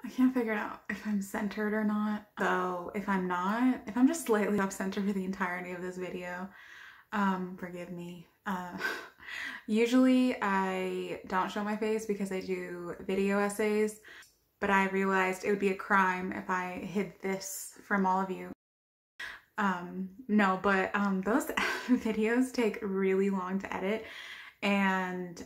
I can't figure out if I'm centered or not. So if I'm not, if I'm just slightly off center for the entirety of this video, forgive me. Usually I don't show my face because I do video essays, but I realized it would be a crime if I hid this from all of you. No, but those videos take really long to edit, and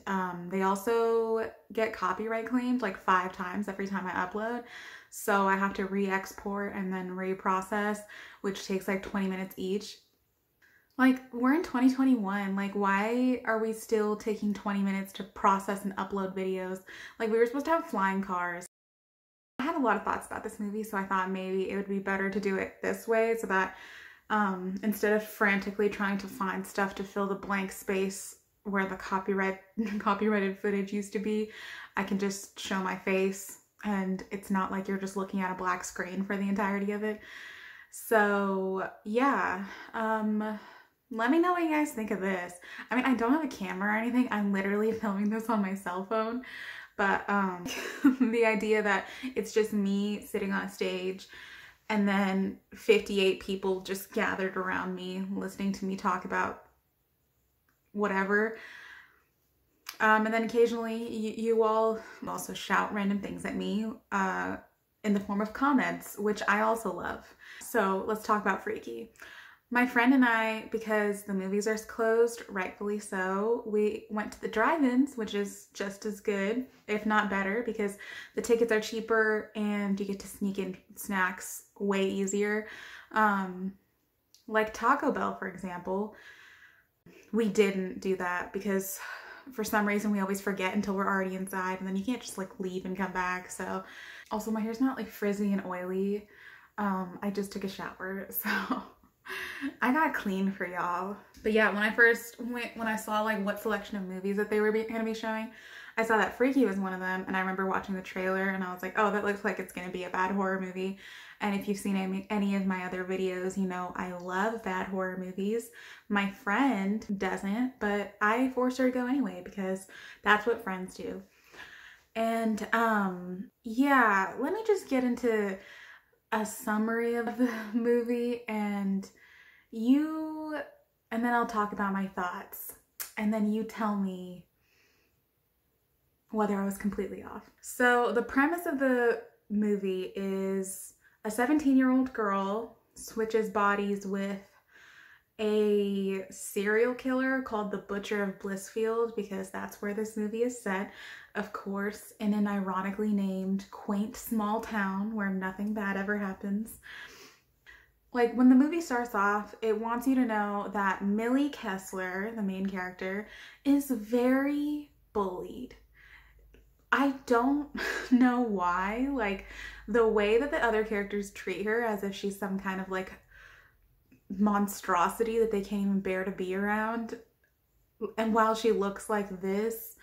they also get copyright claimed like 5 times every time I upload. So I have to re-export and then reprocess, which takes like 20 minutes each. Like, we're in 2021, like why are we still taking 20 minutes to process and upload videos? Like, we were supposed to have flying cars. I had a lot of thoughts about this movie, so I thought maybe it would be better to do it this way so that instead of frantically trying to find stuff to fill the blank space where the copyrighted footage used to be, I can just show my face and it's not like you're just looking at a black screen for the entirety of it. So yeah, let me know what you guys think of this. I mean, I don't have a camera or anything. I'm literally filming this on my cell phone, but the idea that it's just me sitting on a stage and then 58 people just gathered around me listening to me talk about whatever. And then occasionally you all also shout random things at me in the form of comments, which I also love. So let's talk about Freaky. My friend and I, because the movies are closed, rightfully so, we went to the drive-ins, which is just as good, if not better, because the tickets are cheaper and you get to sneak in snacks way easier. Like Taco Bell, for example. We didn't do that because for some reason we always forget until we're already inside, and then you can't just like leave and come back. So also my hair's not like frizzy and oily. I just took a shower, so I got clean for y'all. But yeah, when I saw like what selection of movies that they were gonna be showing, I saw that Freaky was one of them, and I remember watching the trailer and I was like, oh, that looks like it's gonna be a bad horror movie. And if you've seen any of my other videos, you know I love bad horror movies. My friend doesn't, but I forced her to go anyway because that's what friends do. And yeah, let me just get into a summary of the movie and then I'll talk about my thoughts, and then you tell me whether I was completely off. So the premise of the movie is a 17-year-old girl switches bodies with a serial killer called the Butcher of Blissfield, because that's where this movie is set, of course, in an ironically named quaint small town where nothing bad ever happens. Like, when the movie starts off, it wants you to know that Millie Kessler, the main character, is very bullied. I don't know why. Like, the way that the other characters treat her as if she's some kind of like monstrosity that they can't even bear to be around. And while she looks like this,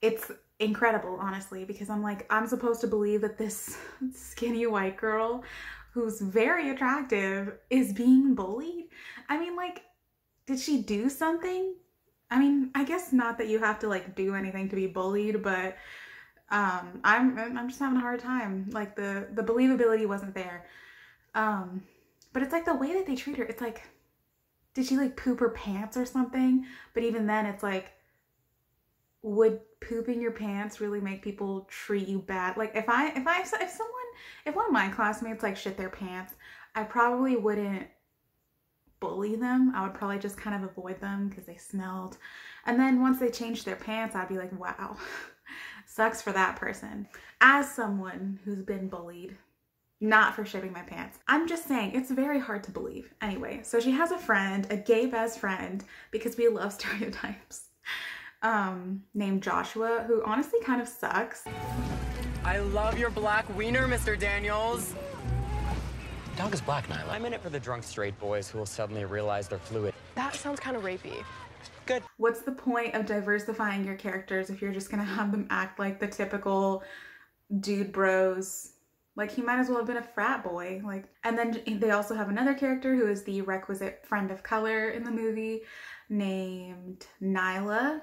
it's incredible, honestly, because I'm like, I'm supposed to believe that this skinny white girl who's very attractive is being bullied. I mean, like, did she do something? I mean, I guess not that you have to like do anything to be bullied, but I'm just having a hard time. Like, the believability wasn't there. But it's like the way that they treat her, it's like, did she like poop her pants or something? But even then it's like, would pooping your pants really make people treat you bad? Like, if one of my classmates like shit their pants, I probably wouldn't bully them. I would probably just kind of avoid them because they smelled. And then once they changed their pants, I'd be like, wow, sucks for that person. As someone who's been bullied, not for shitting my pants, I'm just saying it's very hard to believe. Anyway, so she has a friend, a gay best friend, because we love stereotypes, named Joshua, who honestly kind of sucks. I love your black wiener, Mr. Daniels. Dog is black, Nyla. I'm in it for the drunk straight boys who will suddenly realize they're fluid. That sounds kind of rapey. Good. What's the point of diversifying your characters if you're just gonna have them act like the typical dude bros? Like, he might as well have been a frat boy. Like, and then they also have another character who is the requisite friend of color in the movie named Nyla.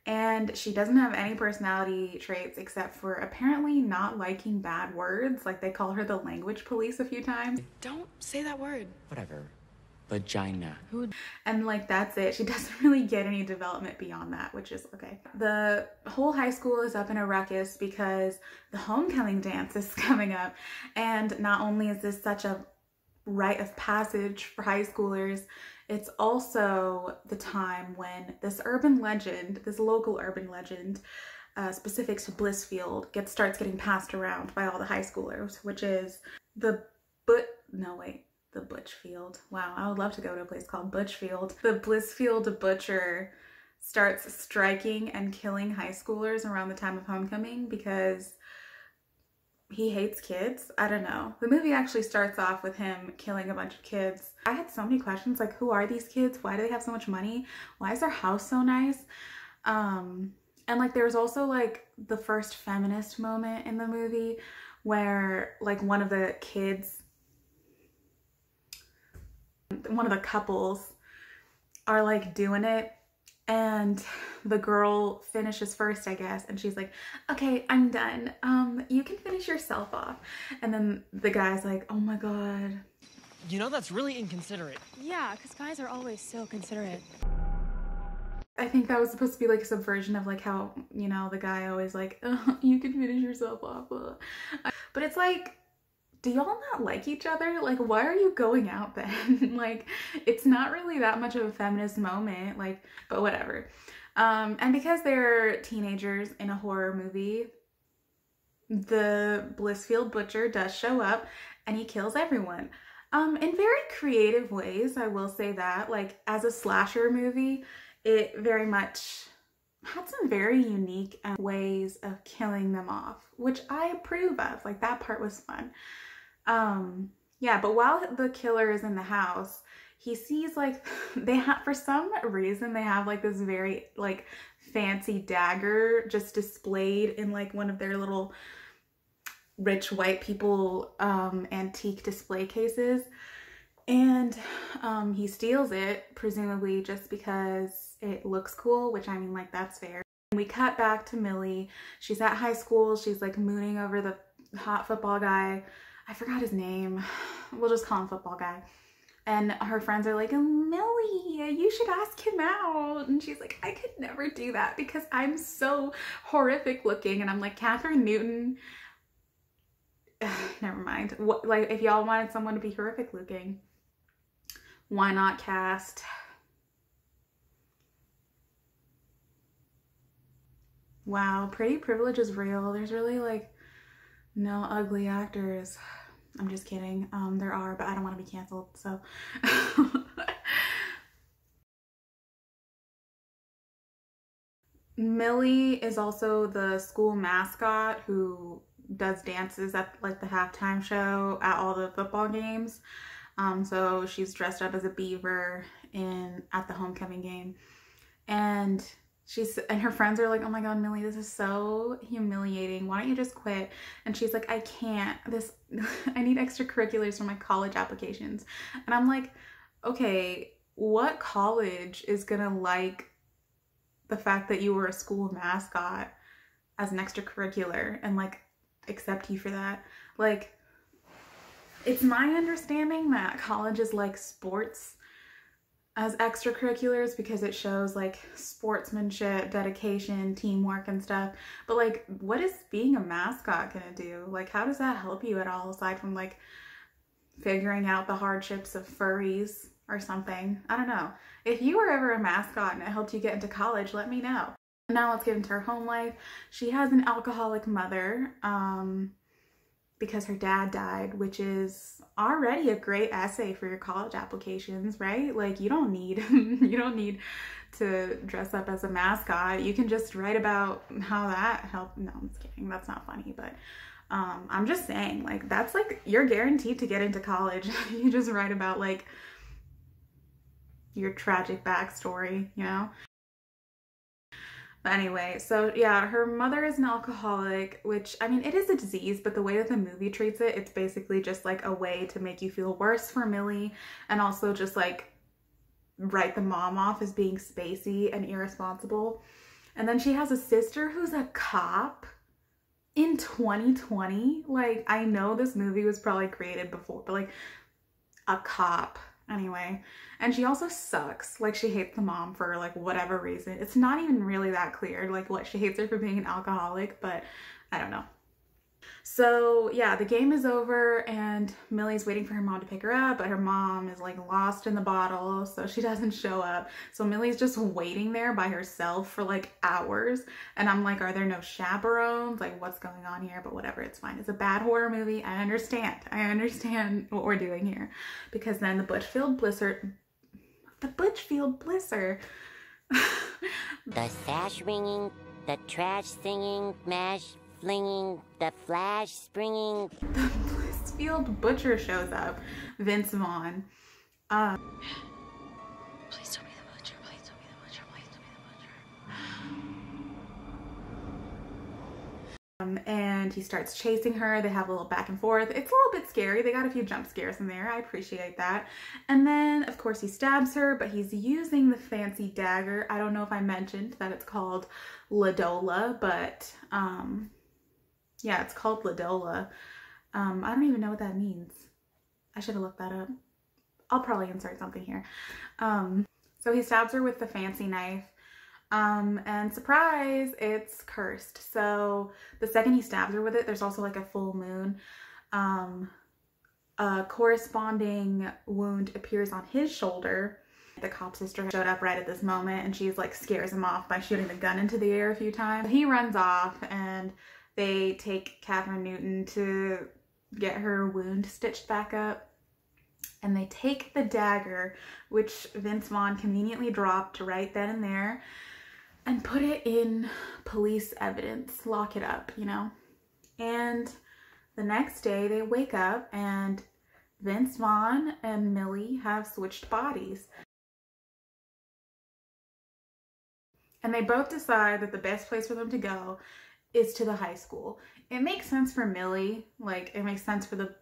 and she doesn't have any personality traits except for apparently not liking bad words. Like, they call her the language police a few times. Don't say that word. Whatever. Vagina. And like, that's it. She doesn't really get any development beyond that, which is okay. The whole high school is up in a ruckus because the homecoming dance is coming up. And not only is this such a rite of passage for high schoolers, it's also the time when this urban legend, this local urban legend, specific to Blissfield, starts getting passed around by all the high schoolers, which is the Butchfield. Wow, I would love to go to a place called Butchfield. The Blissfield butcher starts striking and killing high schoolers around the time of homecoming because he hates kids. I don't know. The movie actually starts off with him killing a bunch of kids. I had so many questions, like, who are these kids? Why do they have so much money? Why is their house so nice? And like, there's also like the first feminist moment in the movie where like one of the couples are like doing it, and the girl finishes first, I guess, and she's like, okay, I'm done. You can finish yourself off. And then the guy's like, oh my God. You know, that's really inconsiderate. Yeah, because guys are always so considerate. I think that was supposed to be like a subversion of like how, you know, the guy always like, oh, you can finish yourself off. But it's like, do y'all not like each other? Like, why are you going out then? Like, it's not really that much of a feminist moment, like, but whatever. And because they're teenagers in a horror movie, the Blissfield butcher does show up and he kills everyone. In very creative ways, I will say that. Like, as a slasher movie, it very much had some very unique ways of killing them off, which I approve of. Like, that part was fun. Yeah, but while the killer is in the house, he sees like for some reason they have like this very like fancy dagger just displayed in like one of their little rich white people antique display cases, and he steals it, presumably just because it looks cool, which I mean, like, that's fair. We cut back to Millie. She's at high school. She's like mooning over the hot football guy. I forgot his name. We'll just call him football guy. And her friends are like, Millie, you should ask him out. And she's like, I could never do that because I'm so horrific looking. And I'm like, Catherine Newton. Never mind. What, like, if y'all wanted someone to be horrific looking, why not cast wow, pretty privilege is real. There's really like no ugly actors. I'm just kidding. There are, but I don't want to be canceled, so. Millie is also the school mascot who does dances at like the halftime show at all the football games. So she's dressed up as a beaver at the homecoming game, and her friends are like, oh my God, Millie, this is so humiliating. Why don't you just quit? And she's like, I can't. I need extracurriculars for my college applications. And I'm like, okay, what college is gonna like the fact that you were a school mascot as an extracurricular and like accept you for that? Like, it's my understanding that colleges like sports as extracurriculars because it shows like sportsmanship, dedication, teamwork and stuff. But like, what is being a mascot gonna do? Like, how does that help you at all aside from like figuring out the hardships of furries or something? I don't know. If you were ever a mascot and it helped you get into college, let me know. Now let's get into her home life. She has an alcoholic mother because her dad died, which is already a great essay for your college applications, right? Like, you don't need to dress up as a mascot. You can just write about how that helped. No, I'm just kidding. That's not funny, but I'm just saying, like, that's like, you're guaranteed to get into college. You just write about like your tragic backstory, you know? But anyway, so yeah, her mother is an alcoholic, which, I mean, it is a disease, but the way that the movie treats it, it's basically just like a way to make you feel worse for Millie, and also just like write the mom off as being spacey and irresponsible. And then she has a sister who's a cop in 2020. Like, I know this movie was probably created before, but like, a cop anyway. And she also sucks. Like, she hates the mom for like whatever reason. It's not even really that clear, like what she hates her for being an alcoholic, but I don't know. So yeah, the game is over and Millie's waiting for her mom to pick her up, but her mom is like lost in the bottle, so she doesn't show up. So Millie's just waiting there by herself for like hours. And I'm like, are there no chaperones? Like, what's going on here? But whatever, it's fine. It's a bad horror movie. I understand what we're doing here. Because then the Butchfield Blister, the sash ringing, the trash singing, mash flinging, the flash springing. The Blissfield Butcher shows up, Vince Vaughn. Please don't be the butcher. Please don't be the butcher. Please don't be the butcher. And he starts chasing her. They have a little back and forth. It's a little bit scary. They got a few jump scares in there. I appreciate that. And then, of course, he stabs her, but he's using the fancy dagger. I don't know if I mentioned that it's called Ladola, but yeah, it's called Ladola. I don't even know what that means. I should have looked that up. I'll probably insert something here. So he stabs her with the fancy knife. And surprise, it's cursed. So the second he stabs her with it, there's also like a full moon. A corresponding wound appears on his shoulder. The cop sister showed up right at this moment and she's like scares him off by shooting the gun into the air a few times. He runs off and they take Catherine Newton to get her wound stitched back up. And they take the dagger, which Vince Vaughn conveniently dropped right then and there, and put it in police evidence, lock it up, you know? And the next day they wake up and Vince Vaughn and Millie have switched bodies. And they both decide that the best place for them to go is to the high school. It makes sense for Millie, like it makes sense for the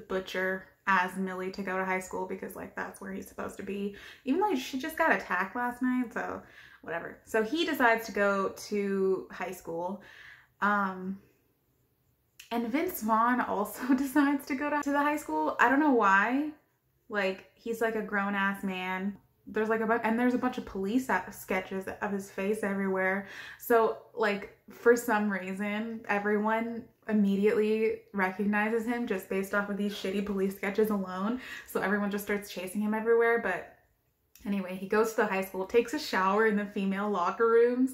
butcher as Millie to go to high school because like that's where he's supposed to be, even though she just got attacked last night, so whatever. So he decides to go to high school. And Vince Vaughn also decides to go to the high school. I don't know why. Like, he's like a grown-ass man. There's like there's a bunch of police sketches of his face everywhere. So like for some reason, everyone immediately recognizes him just based off of these shitty police sketches alone. So everyone just starts chasing him everywhere. But anyway, he goes to the high school, takes a shower in the female locker rooms.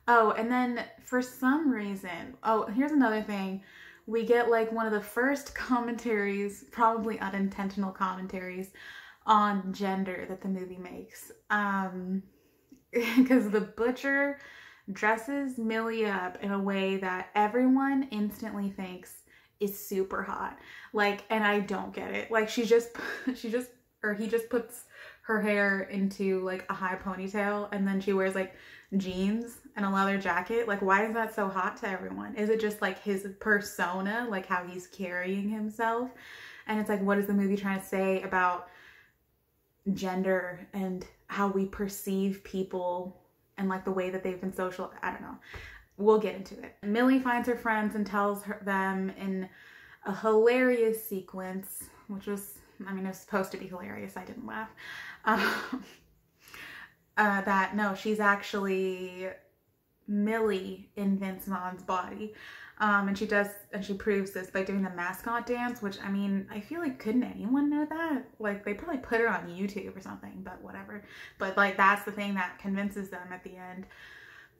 Oh, and then for some reason, oh, here's another thing. We get like one of the first commentaries, probably unintentional commentaries, on gender that the movie makes. Because the butcher dresses Millie up in a way that everyone instantly thinks is super hot. Like, and I don't get it. Like, he just puts her hair into like a high ponytail and then she wears like jeans and a leather jacket. Like, why is that so hot to everyone? Is it just like his persona, like how he's carrying himself? And it's like, what is the movie trying to say about gender and how we perceive people and like the way that they've been social? I don't know. We'll get into it. Millie finds her friends and tells them in a hilarious sequence, which was, I mean, it was supposed to be hilarious. I didn't laugh. That no, she's actually Millie in Vince Vaughn's body. And she proves this by doing the mascot dance, which, I mean, I feel like, couldn't anyone know that? Like, they probably put it on YouTube or something, but whatever. But like, that's the thing that convinces them at the end.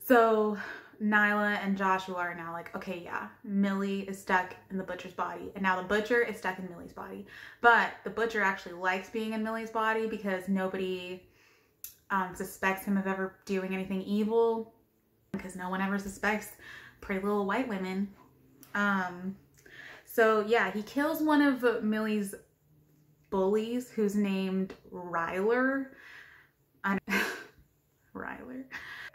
So Nyla and Joshua are now like, okay, yeah, Millie is stuck in the butcher's body, and now the butcher is stuck in Millie's body. But the butcher actually likes being in Millie's body because nobody suspects him of ever doing anything evil, because no one ever suspects pretty little white women. So yeah, he kills one of Millie's bullies who's named Ryler. Ryler.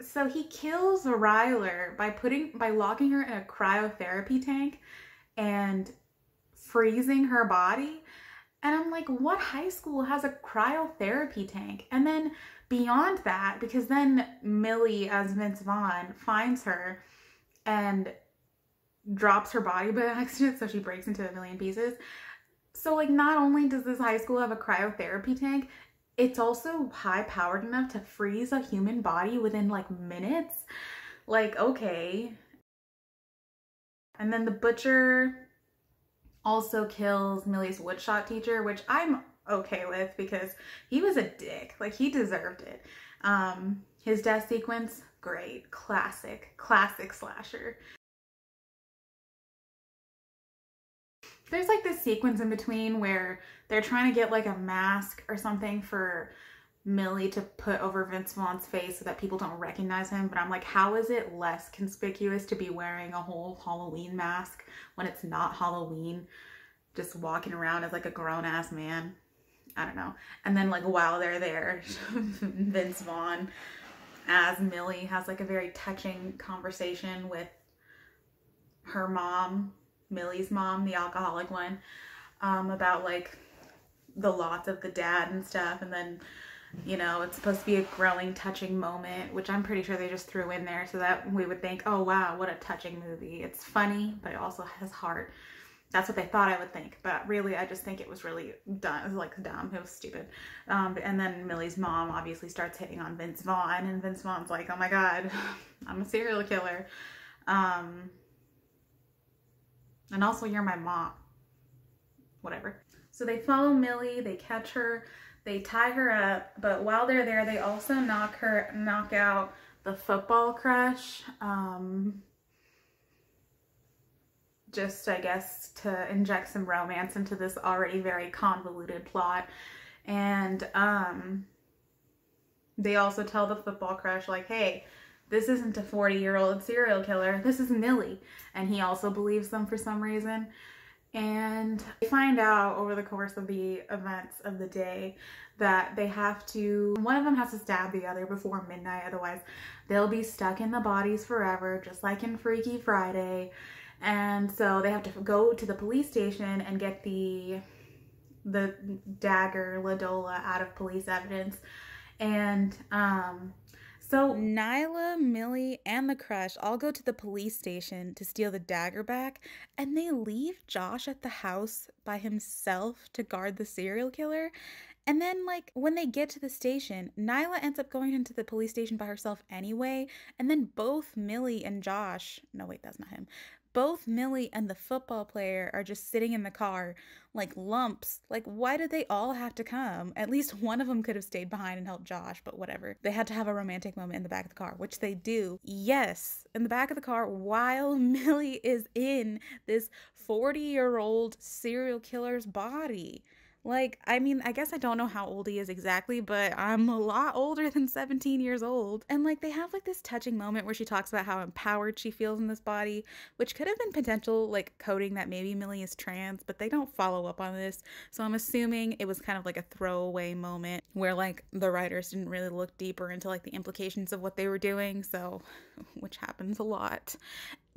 So he kills Ryler by locking her in a cryotherapy tank and freezing her body. And I'm like, what high school has a cryotherapy tank? And then beyond that, because then Millie as Vince Vaughn finds her and drops her body by accident, so she breaks into a million pieces. So like, not only does this high school have a cryotherapy tank, it's also high powered enough to freeze a human body within like minutes. Like, okay. And then the butcher also kills Millie's woodshop teacher, which I'm okay with because he was a dick. Like, he deserved it. His death sequence, great. Classic slasher. There's like this sequence in between where they're trying to get like a mask or something for Millie to put over Vince Vaughn's face so that people don't recognize him. But I'm like, how is it less conspicuous to be wearing a whole Halloween mask when it's not Halloween? Just walking around as like a grown-ass man. I don't know. And then like while they're there, Vince Vaughn as Millie has like a very touching conversation with her mom, Millie's mom, the alcoholic one, about like the loss of the dad and stuff. And then, you know, it's supposed to be a growing, touching moment, which I'm pretty sure they just threw in there so that we would think, oh wow, what a touching movie. It's funny, but it also has heart. That's what they thought I would think, but really I just think it was really dumb. It was like dumb. It was stupid. And then Millie's mom obviously starts hitting on Vince Vaughn, and Vince Vaughn's like, oh my god, I'm a serial killer. And also, you're my mom. Whatever. So they follow Millie, they catch her, they tie her up, but while they're there, they also knock out the football crush. Just, I guess, to inject some romance into this already very convoluted plot. And they also tell the football crush, like, hey, this isn't a 40-year-old serial killer, this is Millie. And he also believes them for some reason. And they find out over the course of the events of the day that they have to, one of them has to stab the other before midnight, otherwise they'll be stuck in the bodies forever, just like in Freaky Friday. And so they have to go to the police station and get the dagger, Ladola, out of police evidence. And so Nyla, Millie, and the crush all go to the police station to steal the dagger back, and they leave Josh at the house by himself to guard the serial killer. And then, like, when they get to the station, Nyla ends up going into the police station by herself anyway, and then both Millie and Josh, no wait, that's not him, both Millie and the football player are just sitting in the car like lumps. Like, why did they all have to come? At least one of them could have stayed behind and helped Josh, but whatever. They had to have a romantic moment in the back of the car, which they do. Yes, in the back of the car while Millie is in this 40-year-old serial killer's body. Like, I mean, I guess I don't know how old he is exactly, but I'm a lot older than 17 years old. And like, they have like this touching moment where she talks about how empowered she feels in this body, which could have been potential like coding that maybe Millie is trans, but they don't follow up on this. So I'm assuming it was kind of like a throwaway moment where like the writers didn't really look deeper into like the implications of what they were doing. So, which happens a lot.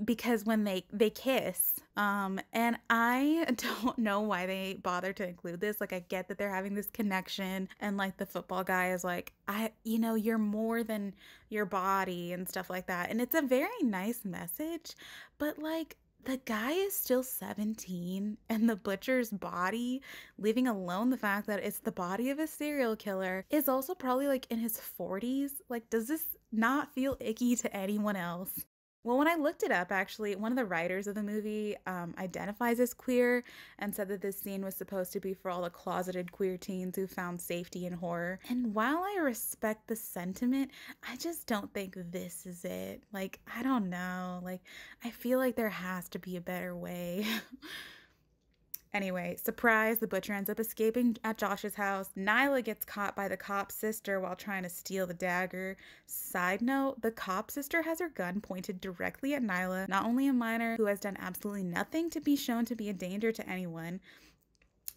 Because when they kiss, and I don't know why they bother to include this. Like, I get that they're having this connection, and like the football guy is like, you know, you're more than your body and stuff like that. And it's a very nice message, but like, the guy is still 17, and the butcher's body, leaving alone the fact that it's the body of a serial killer, is also probably like in his 40s. Like, does this not feel icky to anyone else? Well, when I looked it up, actually, one of the writers of the movie identifies as queer and said that this scene was supposed to be for all the closeted queer teens who found safety in horror. And while I respect the sentiment, I just don't think this is it. Like, I don't know. Like, I feel like there has to be a better way. Anyway, surprise, the butcher ends up escaping at Josh's house. Nyla gets caught by the cop's sister while trying to steal the dagger. Side note, the cop's sister has her gun pointed directly at Nyla, not only a minor who has done absolutely nothing to be shown to be a danger to anyone,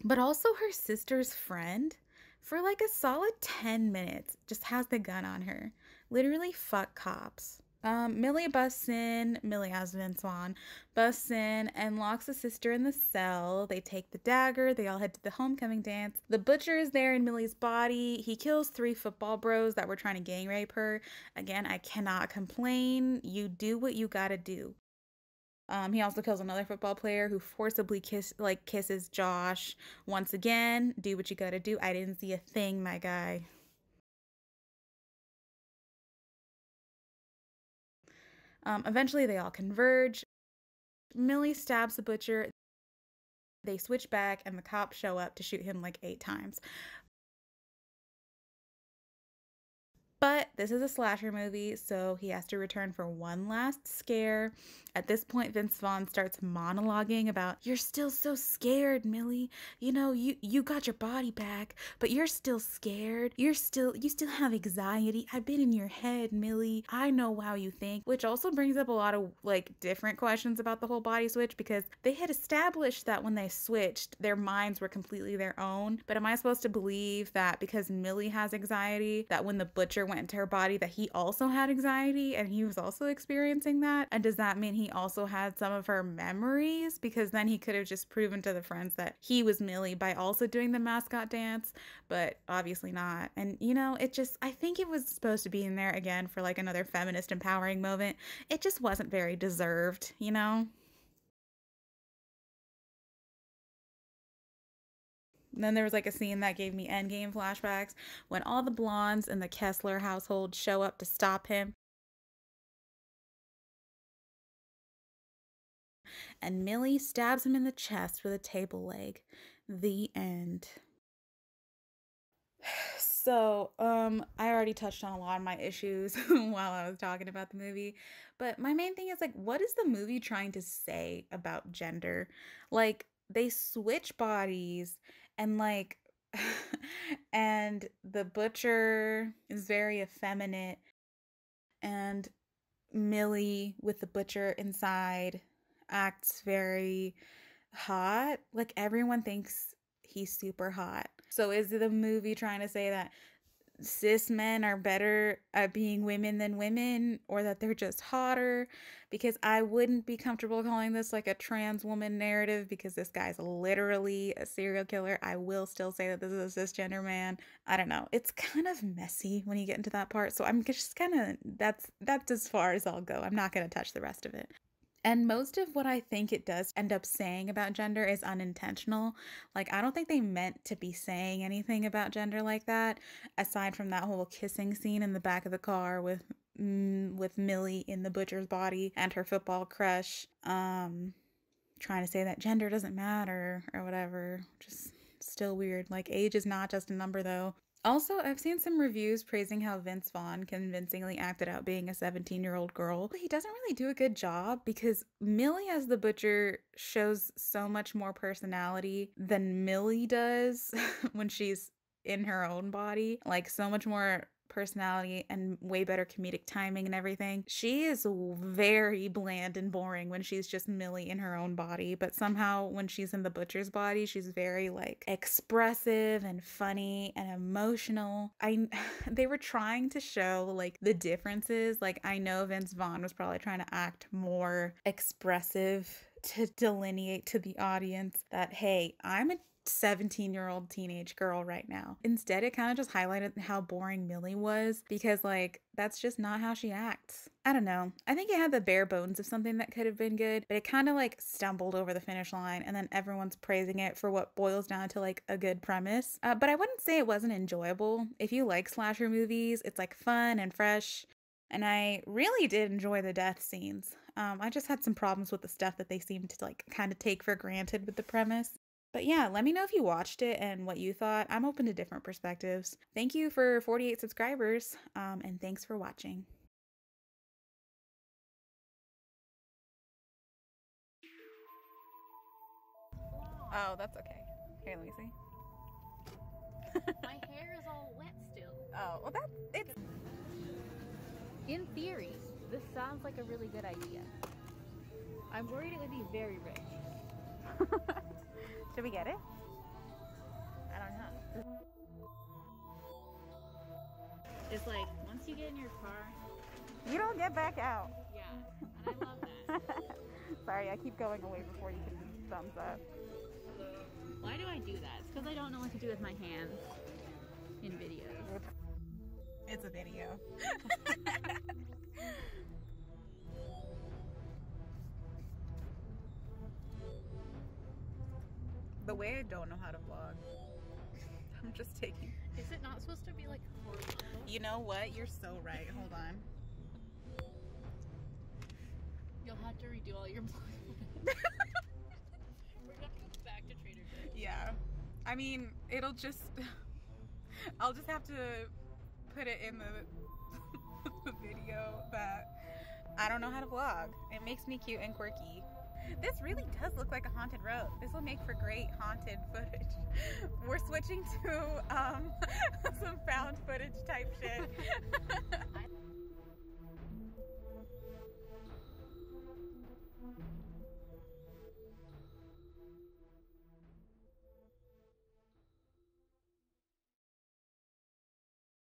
but also her sister's friend. For like a solid 10 minutes, just has the gun on her. Literally, fuck cops. Millie as Vince Vaughn, busts in and locks the sister in the cell. They take the dagger. They all head to the homecoming dance. The butcher is there in Millie's body. He kills 3 football bros that were trying to gang rape her. Again, I cannot complain. You do what you gotta do. He also kills another football player who forcibly kisses Josh. Once again, do what you gotta do. I didn't see a thing, my guy. Eventually, they all converge. Millie stabs the butcher. They switch back, and the cops show up to shoot him like 8 times. But this is a slasher movie, so he has to return for one last scare. At this point, Vince Vaughn starts monologuing about, "You're still so scared, Millie. You know, you got your body back, but you're still scared. You still have anxiety. I've been in your head, Millie. I know how you think." Which also brings up a lot of like different questions about the whole body switch, because they had established that when they switched, their minds were completely their own. But am I supposed to believe that because Millie has anxiety, that when the butcher went into her body that he also had anxiety and he was also experiencing that? And does that mean he also had some of her memories? Because then he could have just proven to the friends that he was Millie by also doing the mascot dance, but obviously not. And you know, I think it was supposed to be in there again for like another feminist empowering moment. It just wasn't very deserved, you know? And then there was like a scene that gave me Endgame flashbacks when all the blondes in the Kessler household show up to stop him. And Millie stabs him in the chest with a table leg. The end. So, I already touched on a lot of my issues while I was talking about the movie, but my main thing is like, what is the movie trying to say about gender? Like, they switch bodies and like, and the butcher is very effeminate, and Millie with the butcher inside acts very hot. Like, everyone thinks he's super hot. So is the movie trying to say that cis men are better at being women than women, or that they're just hotter? Because I wouldn't be comfortable calling this like a trans woman narrative, because this guy's literally a serial killer. I will still say that this is a cisgender man. I don't know. It's kind of messy when you get into that part. So I'm just kind of, that's as far as I'll go. I'm not going to touch the rest of it. And most of what I think it does end up saying about gender is unintentional. Like, I don't think they meant to be saying anything about gender like that, aside from that whole kissing scene in the back of the car with Millie in the butcher's body and her football crush, trying to say that gender doesn't matter or whatever. Just still weird. Like, age is not just a number, though. Also, I've seen some reviews praising how Vince Vaughn convincingly acted out being a 17-year-old girl. He doesn't really do a good job, because Millie as the butcher shows so much more personality than Millie does when she's in her own body. Like, so much more personality and way better comedic timing and everything. She is very bland and boring when she's just Millie in her own body, but somehow when she's in the butcher's body, she's very like expressive and funny and emotional. They were trying to show like the differences. Like, I know Vince Vaughn was probably trying to act more expressive to delineate to the audience that, hey, I'm a 17-year-old teenage girl right now. Instead, it kind of just highlighted how boring Millie was, because like, that's just not how she acts. I don't know. I think it had the bare bones of something that could have been good, but it kind of like stumbled over the finish line, and then everyone's praising it for what boils down to like a good premise. But I wouldn't say it wasn't enjoyable. If you like slasher movies, it's like fun and fresh. And I really did enjoy the death scenes. I just had some problems with the stuff that they seemed to like kind of take for granted with the premise. But yeah, let me know if you watched it and what you thought. I'm open to different perspectives. Thank you for 48 subscribers, and thanks for watching. Oh, that's okay. Here, let me see. My hair is all wet still. Oh, well it's... In theory, this sounds like a really good idea. I'm worried it would be very rich. Should we get it? I don't know. It's like, once you get in your car, You don't get back out. Yeah, and I love that. Sorry, I keep going away before you can thumbs up. Why do I do that? It's because I don't know what to do with my hands in videos. It's a video. The way I don't know how to vlog. I'm just taking. Is it not supposed to be like horizontal? You know what? You're so right. Hold on. You'll have to redo all your vlogs. We're gonna go back to Trader Joe's. Yeah. I mean, it'll just. I'll just have to put it in the video that I don't know how to vlog. It makes me cute and quirky. This really does look like a haunted road. This will make for great haunted footage. We're switching to some found footage type shit.